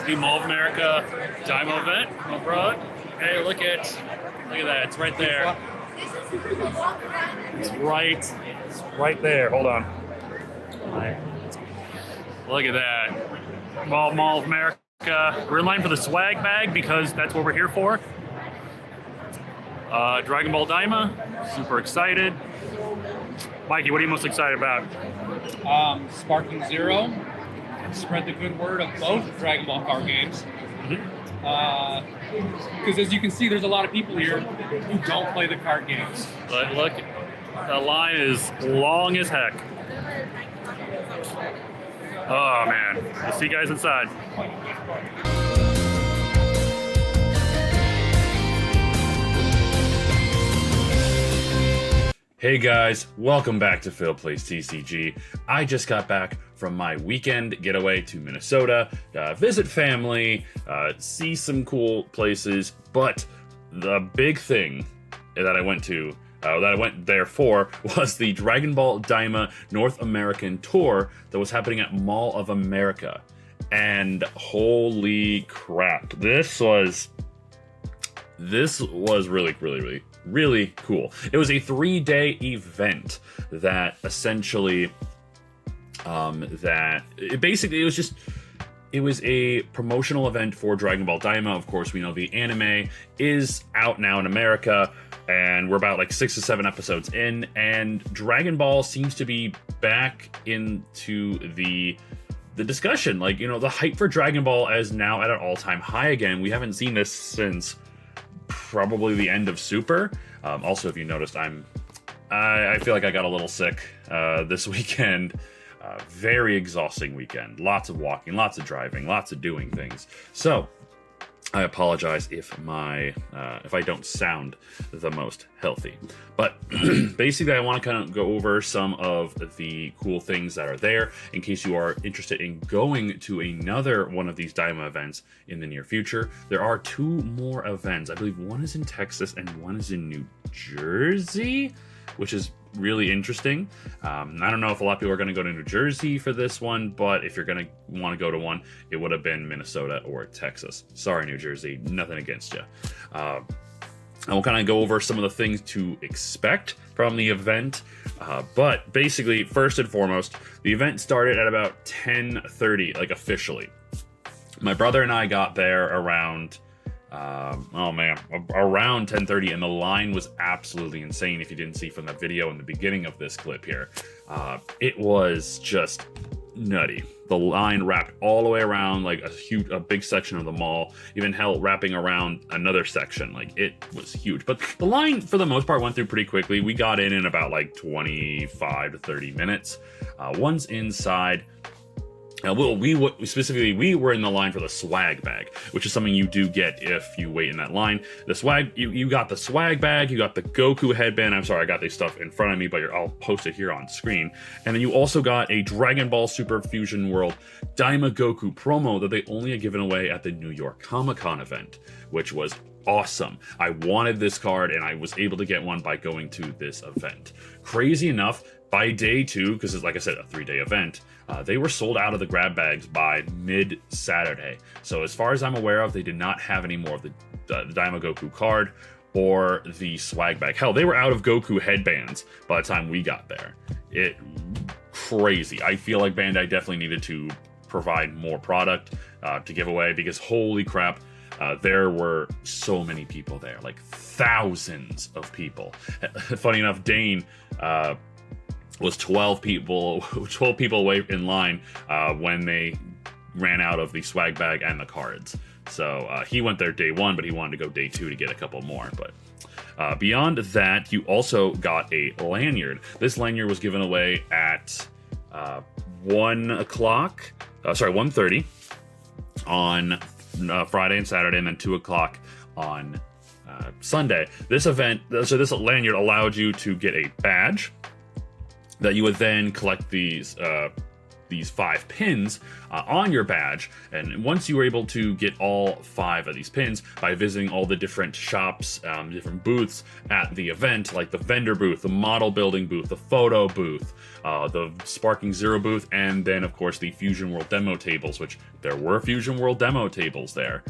New Mall of America DAIMA event, my bro. Hey, look at that. It's right there. It's right there. Hold on. Look at that. Mall of America. We're in line for the swag bag because that's what we're here for. Dragonball DAIMA. Super excited. Mikey, what are you most excited about? Sparking Zero. Spread the good word of both Dragon Ball card games. Because as you can see, there's a lot of people here who don't play the card games. But look, the line is long as heck. Oh man, I'll see you guys inside. Hey guys, welcome back to Phil Plays TCG. I just got back from my weekend getaway to Minnesota, visit family, see some cool places, but the big thing that I went there for was the Dragonball DAIMA North American tour that was happening at Mall of America. And holy crap, this was really cool. It was a 3-day event that essentially, it was a promotional event for Dragon Ball DAIMA. Of course, we know the anime is out now in America, and we're about like 6 or 7 episodes in, and Dragon Ball seems to be back into the discussion. Like, you know, the hype for Dragon Ball is now at an all-time high again. We haven't seen this since probably the end of Super. Also, if you noticed, I feel like I got a little sick this weekend. Very exhausting weekend. Lots of walking, lots of driving, lots of doing things. So I apologize if I don't sound the most healthy. But basically, I want to kind of go over some of the cool things that are there in case you are interested in going to another one of these DAIMA events in the near future. There are 2 more events. I believe one is in Texas and one is in New Jersey, which is really interesting. I don't know if a lot of people are going to go to New Jersey for this one, but if you're going to want to go to one, it would have been Minnesota or Texas. Sorry, New Jersey, nothing against you. And we'll kind of go over some of the things to expect from the event. But basically, first and foremost, the event started at about 10:30, like officially. My brother and I got there around around 10:30, and the line was absolutely insane. If you didn't see from that video in the beginning of this clip here, it was just nutty. The line wrapped all the way around like a big section of the mall, even wrapping around another section. Like, it was huge, but the line for the most part went through pretty quickly. We got in about like 25 to 30 minutes. Once inside, we were in the line for the swag bag, which is something you do get if you wait in that line. The swag, you got the swag bag, you got the Goku headband. I'm sorry, I got this stuff in front of me, but I'll post it here on screen. And then you also got a Dragon Ball Super Fusion World DAIMA Goku promo that they only had given away at the New York Comic-Con event, which was awesome. I wanted this card, and I was able to get one by going to this event. Crazy enough, by day 2, because it's, like I said, a 3-day event, they were sold out of the grab bags by mid-Saturday. So as far as I'm aware of, they did not have any more of the DAIMA Goku card or the swag bag. Hell, they were out of Goku headbands by the time we got there. Crazy. I feel like Bandai definitely needed to provide more product to give away, because holy crap, there were so many people there, like thousands of people. Funny enough, Dane was 12 people away in line when they ran out of the swag bag and the cards. So he went there day 1, but he wanted to go day 2 to get a couple more. But beyond that, you also got a lanyard. This lanyard was given away at 1:30 on Friday and Saturday, and then 2 o'clock on Sunday. This lanyard allowed you to get a badge that you would then collect these these 5 pins on your badge, and once you were able to get all 5 of these pins by visiting all the different shops, different booths at the event, like the vendor booth, the model building booth, the photo booth, the Sparking Zero booth, and then of course the Fusion World demo tables, which there were Fusion World demo tables there.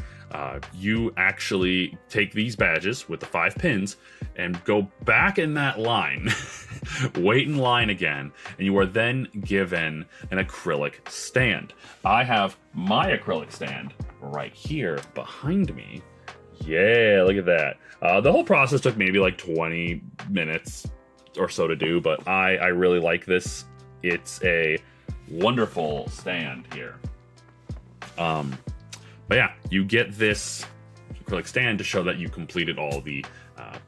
You actually take these badges with the 5 pins and go back in that line, wait in line again, and you are then given an acrylic stand. I have my acrylic stand right here behind me. Yeah, look at that. The whole process took maybe like 20 minutes or so to do, but I really like this. It's a wonderful stand here. But yeah, you get this acrylic stand to show that you completed all the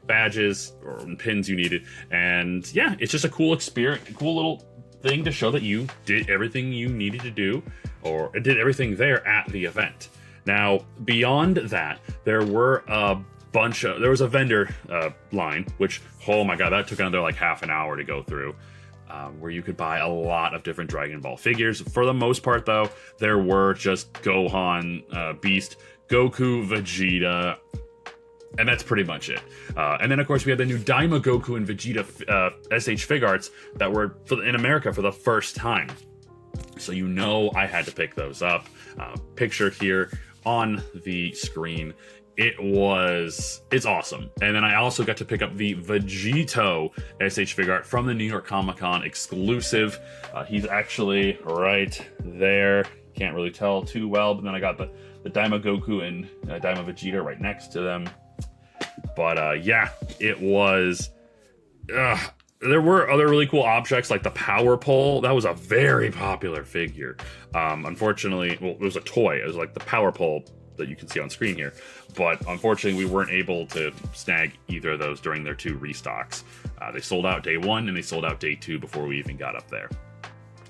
badges or pins you needed. And yeah, it's just a cool experience, a cool little thing to show that you did everything you needed to do, or did everything there at the event. Now, beyond that, there was a vendor line, which, oh my god, that took another like half an hour to go through. Where you could buy a lot of different Dragon Ball figures. For the most part, though, there were just Gohan, Beast, Goku, Vegeta, and that's pretty much it. And then, of course, we had the new Daima Goku and Vegeta SH Fig Arts that were in America for the first time. So you know I had to pick those up. Pictured here on the screen. It's awesome. And then I also got to pick up the Vegito SH Fig Art from the New York Comic Con exclusive. He's actually right there. Can't really tell too well, but then I got the Daima Goku and Daima Vegeta right next to them. But yeah, it was... there were other really cool objects like the power pole. That was a very popular figure. Unfortunately, well, it was a toy. It was like the power pole that you can see on screen here, but unfortunately we weren't able to snag either of those during their 2 restocks. They sold out day 1 and they sold out day 2 before we even got up there.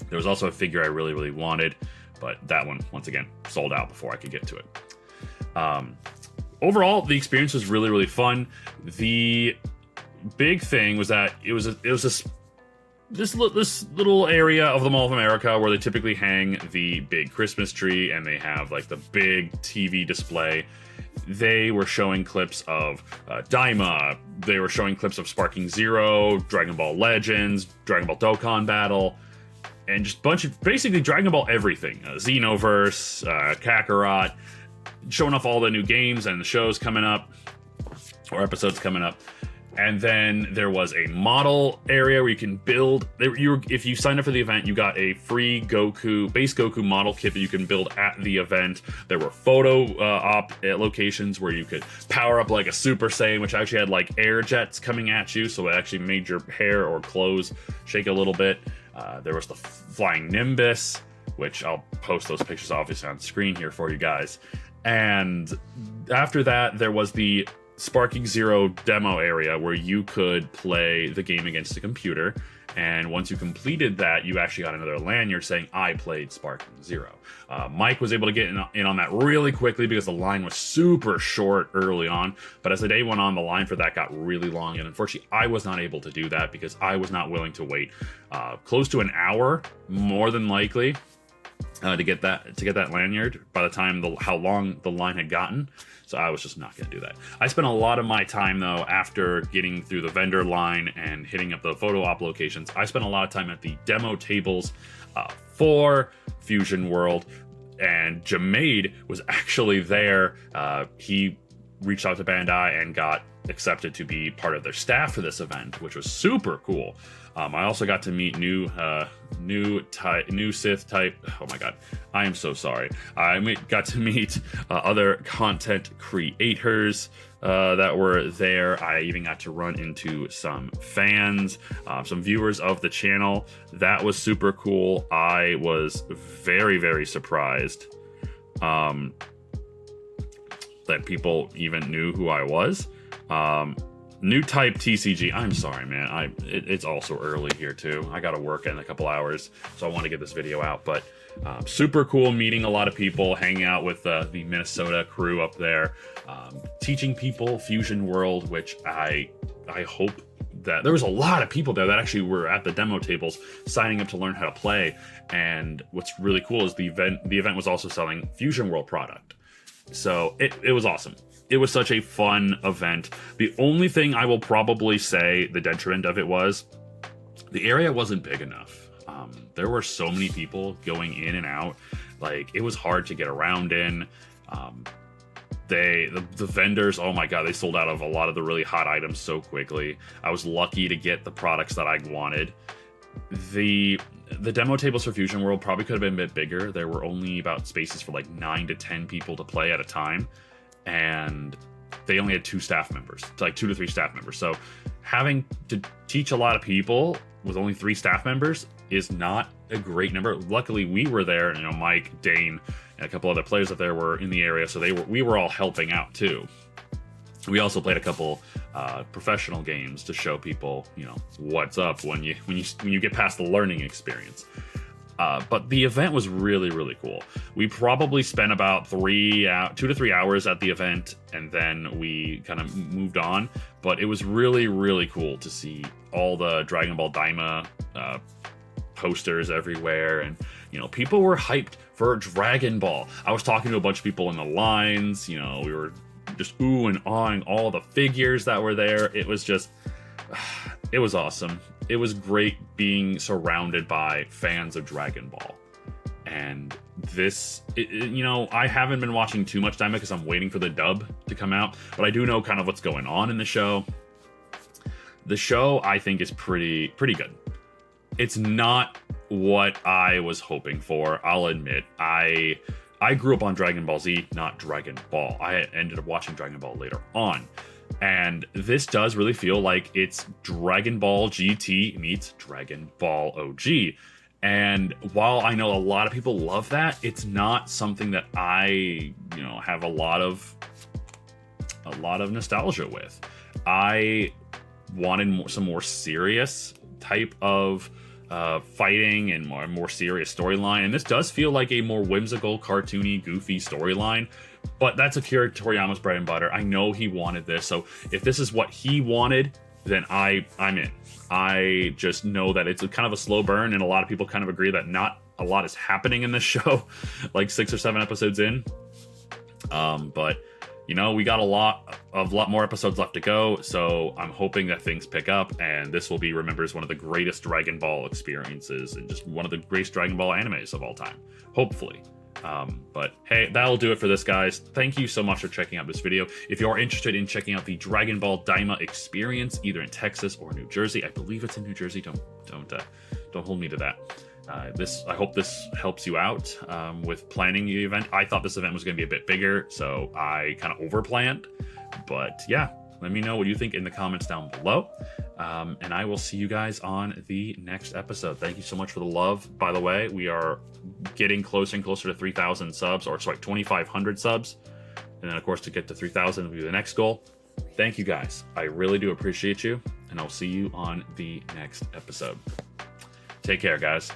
There was also a figure I really wanted, but that one, once again, sold out before I could get to it. Overall, the experience was really fun. The big thing was that it was this little area of the Mall of America where they typically hang the big Christmas tree and they have like the big TV display. They were showing clips of Daima. They were showing clips of Sparking Zero, Dragon Ball Legends, Dragon Ball Dokkan Battle, and just a bunch of basically Dragon Ball everything. Xenoverse, Kakarot, showing off all the new games and the shows coming up, or episodes coming up. And then there was a model area where you can build. If you signed up for the event, you got a free base Goku model kit that you can build at the event. There were photo op locations where you could power up like a Super Saiyan, which actually had like air jets coming at you, so it actually made your hair or clothes shake a little bit. There was the flying Nimbus, which I'll post those pictures obviously on screen here for you guys. And after that, there was the Sparking Zero demo area where you could play the game against the computer, and once you completed that, you actually got another lanyard saying I played Sparking Zero. Mike was able to get in on that really quickly because the line was super short early on, but as the day went on, the line for that got really long, and unfortunately I was not able to do that because I was not willing to wait close to an hour, more than likely, to get that lanyard by the time how long the line had gotten. So I was just not going to do that. I spent a lot of my time, though, after getting through the vendor line and hitting up the photo op locations. I spent a lot of time at the demo tables for Fusion World, and Jamaid was actually there. He reached out to Bandai and got accepted to be part of their staff for this event, which was super cool. I also got to meet new Sith type. Oh my god, I am so sorry. I got to meet other content creators that were there. I even got to run into some fans, some viewers of the channel. That was super cool. I was very surprised that people even knew who I was. New type TCG. I'm sorry, man. It's also early here too. I got to work in a couple hours, so I want to get this video out. But super cool meeting a lot of people, hanging out with the Minnesota crew up there, teaching people Fusion World, which I hope that there was a lot of people there that actually were at the demo tables signing up to learn how to play. And what's really cool is the event was also selling Fusion World product. So it was awesome. It was such a fun event. The only thing I will probably say the detriment of it was the area wasn't big enough. There were so many people going in and out. Like, it was hard to get around in. The vendors, oh my god, they sold out of a lot of the really hot items so quickly. I was lucky to get the products that I wanted. The demo tables for Fusion World probably could have been a bit bigger. There were only about spaces for like 9 to 10 people to play at a time, and they only had 2 staff members, like 2 to 3 staff members. So having to teach a lot of people with only 3 staff members is not a great number. Luckily, we were there. You know, Mike, Dane, and a couple other players up there were in the area, so we were all helping out too. We also played a couple professional games to show people, you know, what's up when you get past the learning experience. But the event was really, really cool. We probably spent about 2 to 3 hours at the event, and then we kind of moved on. But it was really, really cool to see all the Dragon Ball DAIMA posters everywhere, and you know, people were hyped for Dragon Ball. I was talking to a bunch of people in the lines. You know, we were just ooh and ahhing all the figures that were there. It was just, it was awesome. It was great being surrounded by fans of Dragon Ball. And this, you know, I haven't been watching too much DAIMA because I'm waiting for the dub to come out, but I do know kind of what's going on in the show. The show, I think, is pretty good. It's not what I was hoping for, I'll admit. I grew up on Dragon Ball Z, not Dragon Ball. I ended up watching Dragon Ball later on. And this does really feel like it's Dragon Ball GT meets Dragon Ball OG. And while I know a lot of people love that, it's not something that I, you know, have a lot of nostalgia with. I wanted some more serious type of fighting and more serious storyline, and this does feel like a more whimsical, cartoony, goofy storyline. But that's Akira Toriyama's bread and butter. I know he wanted this, so if this is what he wanted, then I'm in. I just know that it's kind of a slow burn, and a lot of people kind of agree that not a lot is happening in this show, like 6 or 7 episodes in. But you know, we got a lot more episodes left to go, so I'm hoping that things pick up, and this will be remembered as one of the greatest Dragon Ball experiences and just one of the greatest Dragon Ball animes of all time, hopefully. But hey, that'll do it for this, guys. Thank you so much for checking out this video. If you are interested in checking out the Dragon Ball DAIMA experience, either in Texas or New Jersey, I believe it's in New Jersey. Don't hold me to that. I hope this helps you out with planning the event. I thought this event was going to be a bit bigger, so I kind of overplanned. But yeah, let me know what you think in the comments down below. And I will see you guys on the next episode. Thank you so much for the love. By the way, we are getting closer and closer to 3,000 subs, or sorry, 2,500 subs. And then, of course, to get to 3,000 will be the next goal. Thank you, guys. I really do appreciate you, and I'll see you on the next episode. Take care, guys.